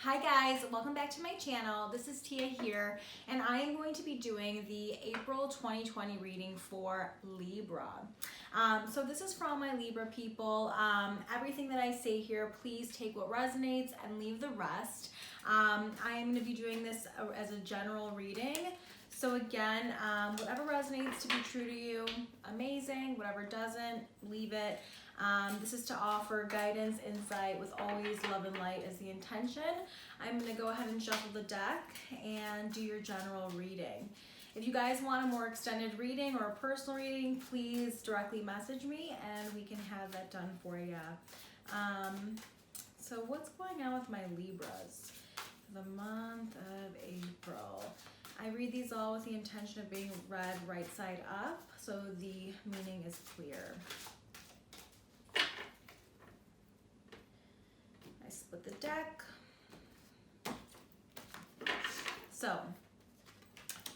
Hi guys, welcome back to my channel. This is Tia here, and I am going to be doing the April 2020 reading for Libra. So this is for all my Libra people. Everything that I say here, please take what resonates and leave the rest. I am going to be doing this as a general reading. So again, whatever resonates to be true to you, amazing. Whatever doesn't, leave it. This is to offer guidance, insight, with always love and light as the intention. I'm going to go ahead and shuffle the deck and do your general reading. If you guys want a more extended reading or a personal reading, please directly message me and we can have that done for you. So what's going on with my Libras for the month of April? I read these all with the intention of being read right side up, so the meaning is clear. I split the deck. So,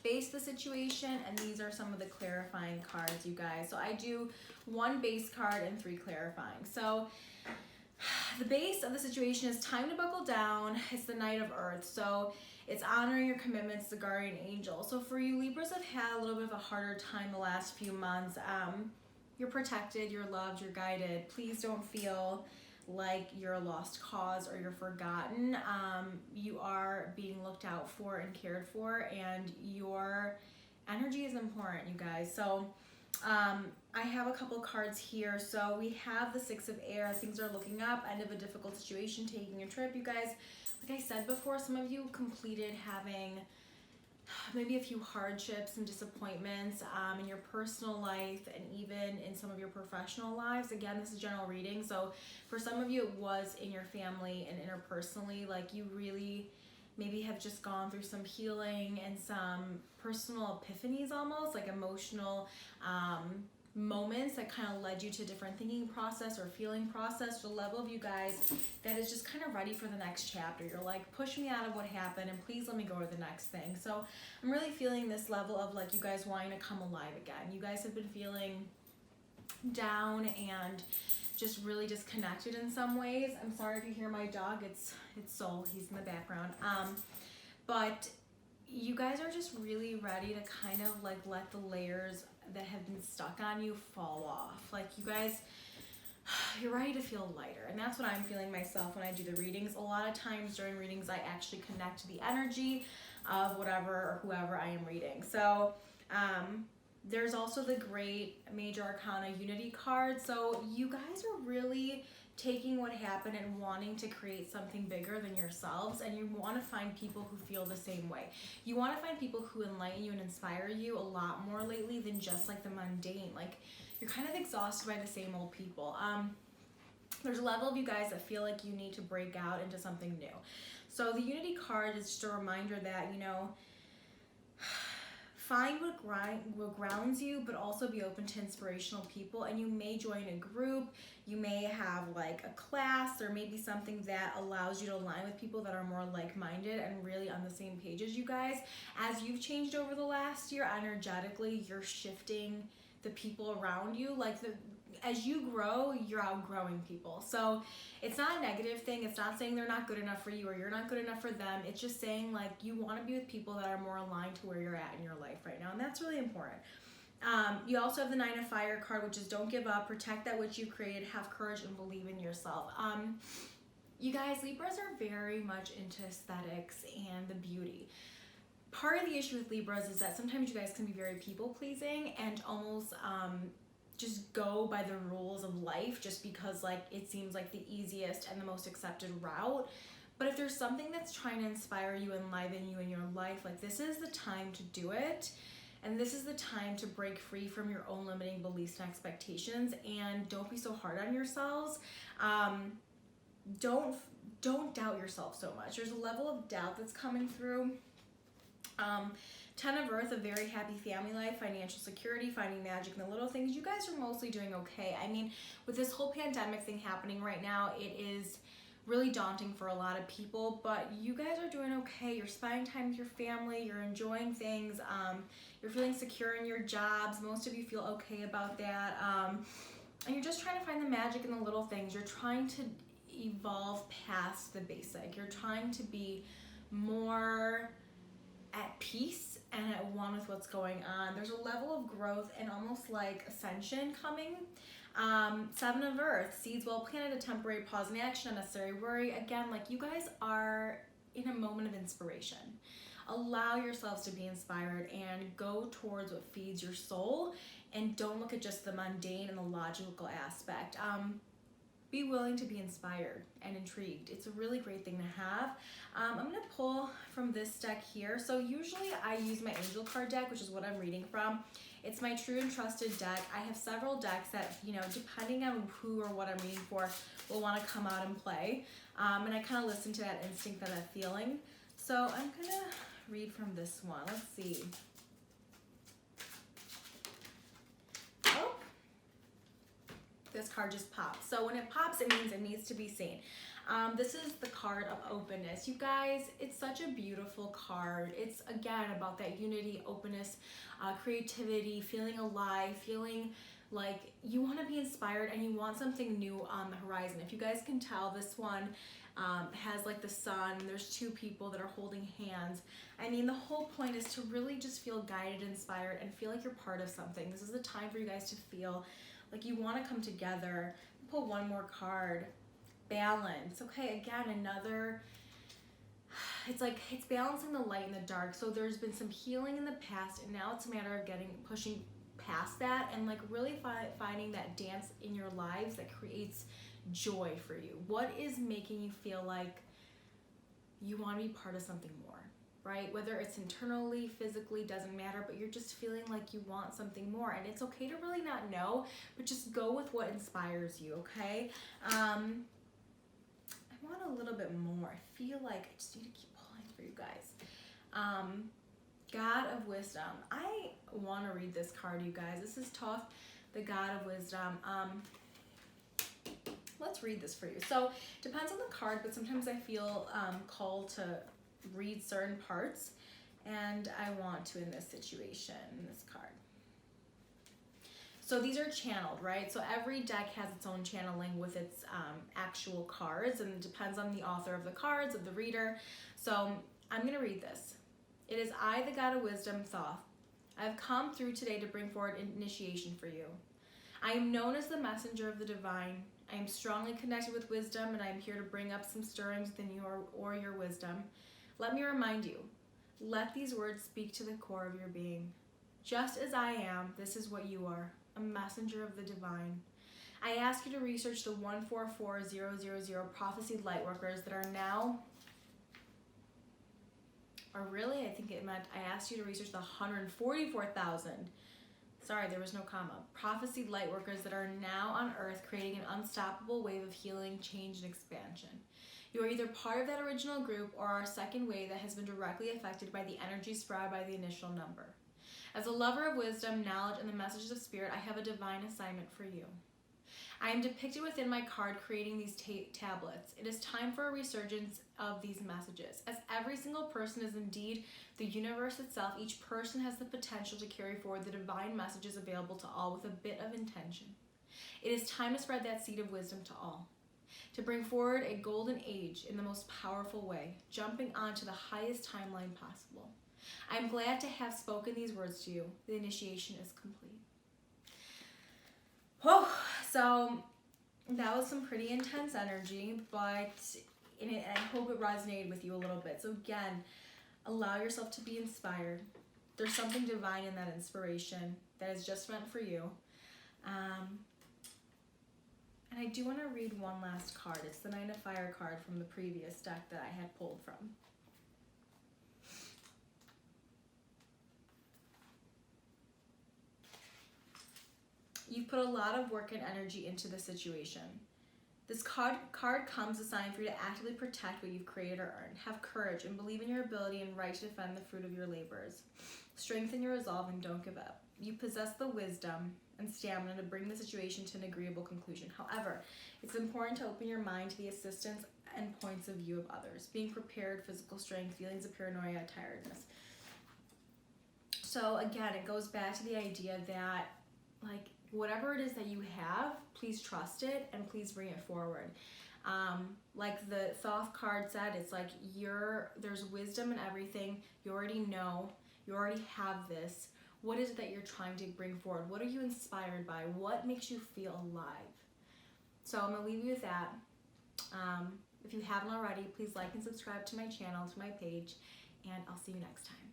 base the situation, and these are some of the clarifying cards, you guys. So I do one base card and 3 clarifying. So the base of the situation is time to buckle down. It's the Knight of Earth. So it's honoring your commitments, the guardian angel. So for you Libras have had a little bit of a harder time the last few months. You're protected, you're loved, you're guided. Please don't feel like you're a lost cause or you're forgotten. You are being looked out for and cared for, and your energy is important, you guys. So I have a couple cards here. So we have the 6 of Air. Things are looking up, end of a difficult situation, taking a trip, you guys. Like I said before, some of you completed having maybe a few hardships and disappointments in your personal life and even in some of your professional lives. Again, this is general reading, so for some of you it was in your family and interpersonally, like you really maybe have just gone through some healing and some personal epiphanies, almost like emotional moments that kind of led you to a different thinking process or feeling process. The level of you guys that is just kind of ready for the next chapter. You're like, push me out of what happened and please let me go to the next thing. So I'm really feeling this level of like you guys wanting to come alive again. You guys have been feeling down and just really disconnected in some ways. I'm sorry if you hear my dog, it's Soul, he's in the background. But you guys are just really ready to kind of like let the layers that have been stuck on you fall off. Like you guys, you're ready to feel lighter, and that's what I'm feeling myself when I do the readings. A lot of times during readings I actually connect to the energy of whatever or whoever I am reading. So there's also the great Major Arcana Unity card. So you guys are really taking what happened and wanting to create something bigger than yourselves, and you want to find people who feel the same way. You want to find people who enlighten you and inspire you a lot more lately than just like the mundane. Like you're kind of exhausted by the same old people. There's a level of you guys that feel like you need to break out into something new. So the Unity card is just a reminder that, you know, find what grounds you, but also be open to inspirational people. And you may join a group, you may have like a class, or maybe something that allows you to align with people that are more like-minded and really on the same page as you guys. As you've changed over the last year, energetically, you're shifting the people around you. Like as you grow, you're outgrowing people. So it's not a negative thing. It's not saying they're not good enough for you or you're not good enough for them. It's just saying like you want to be with people that are more aligned to where you're at in your life right now. And that's really important. You also have the 9 of Fire card, which is don't give up, protect that which you created, have courage, and believe in yourself. You guys, Libras are very much into aesthetics and the beauty. Part of the issue with Libras is that sometimes you guys can be very people-pleasing and almost just go by the rules of life just because like it seems like the easiest and the most accepted route. But if there's something that's trying to inspire you, enliven you in your life, like this is the time to do it. And this is the time to break free from your own limiting beliefs and expectations, and don't be so hard on yourselves. Don't doubt yourself so much. There's a level of doubt that's coming through. 10 of Earth, a very happy family life, financial security, finding magic in the little things. You guys are mostly doing okay. I mean, with this whole pandemic thing happening right now, it is really daunting for a lot of people, but you guys are doing okay. You're spending time with your family, you're enjoying things, you're feeling secure in your jobs. Most of you feel okay about that. And you're just trying to find the magic in the little things. You're trying to evolve past the basic. You're trying to be more at peace and at one with what's going on. There's a level of growth and almost like ascension coming. 7 of Earth, seeds well planted, a temporary pause in action, unnecessary worry. Again, like you guys are in a moment of inspiration. Allow yourselves to be inspired and go towards what feeds your soul, and don't look at just the mundane and the logical aspect. Be willing to be inspired and intrigued. It's a really great thing to have. I'm gonna pull from this deck here. So usually I use my angel card deck, which is what I'm reading from. It's my true and trusted deck. I have several decks that, you know, depending on who or what I'm reading for, will want to come out and play. And I kind of listen to that instinct, that feeling. So I'm gonna read from this one. Let's see. Oh, this card just popped. So when it pops, it means it needs to be seen. This is the card of openness. You guys, it's such a beautiful card. It's, again, about that unity, openness, creativity, feeling alive, feeling like you want to be inspired and you want something new on the horizon. If you guys can tell, this one has like the sun, and there's 2 people that are holding hands. I mean, the whole point is to really just feel guided, inspired, and feel like you're part of something. This is a time for you guys to feel like you want to come together. Pull one more card. Balance. Okay, again, another, it's like it's balancing the light and the dark. So there's been some healing in the past, and now it's a matter of pushing past that and like really finding that dance in your lives that creates joy for you. What is making you feel like you want to be part of something more, right? Whether it's internally, physically, doesn't matter, but you're just feeling like you want something more. And it's okay to really not know, but just go with what inspires you, okay? I want a little bit more. I feel like I just need to keep pulling for you guys. God of Wisdom. I want to read this card, you guys. This is Toth, the God of Wisdom. Let's read this for you. So, depends on the card, but sometimes I feel called to read certain parts, and I want to in this situation, in this card. So these are channeled, right? So every deck has its own channeling with its actual cards, and it depends on the author of the cards, of the reader. So I'm going to read this. It is I, the God of Wisdom, Thoth. I have come through today to bring forward initiation for you. I am known as the messenger of the divine. I am strongly connected with wisdom, and I am here to bring up some stirrings within you or your wisdom. Let me remind you, let these words speak to the core of your being. Just as I am, this is what you are. A messenger of the divine. I ask you to research the 144000 prophecy lightworkers that are now, or really, I think it meant I asked you to research the 144,000, sorry, there was no comma, prophecy lightworkers that are now on Earth, creating an unstoppable wave of healing, change, and expansion. You are either part of that original group or our second wave that has been directly affected by the energy spread by the initial number. As a lover of wisdom, knowledge, and the messages of spirit, I have a divine assignment for you. I am depicted within my card creating these tablets. It is time for a resurgence of these messages. As every single person is indeed the universe itself, each person has the potential to carry forward the divine messages available to all with a bit of intention. It is time to spread that seed of wisdom to all, to bring forward a golden age in the most powerful way, jumping onto the highest timeline possible. I am glad to have spoken these words to you. The initiation is complete. Whoa, so that was some pretty intense energy, but I hope it resonated with you a little bit. So again, allow yourself to be inspired. There's something divine in that inspiration that is just meant for you. And I do want to read one last card. It's the 9 of Fire card from the previous deck that I had pulled from. You've put a lot of work and energy into the situation. This card comes a sign for you to actively protect what you've created or earned. Have courage and believe in your ability and right to defend the fruit of your labors. Strengthen your resolve and don't give up. You possess the wisdom and stamina to bring the situation to an agreeable conclusion. However, it's important to open your mind to the assistance and points of view of others. Being prepared, physical strength, feelings of paranoia, tiredness. So again, it goes back to the idea that, like, whatever it is that you have, please trust it and please bring it forward. Like the Thoth card said, it's like there's wisdom in everything. You already know. You already have this. What is it that you're trying to bring forward? What are you inspired by? What makes you feel alive? So I'm going to leave you with that. If you haven't already, please like and subscribe to my channel, to my page, and I'll see you next time.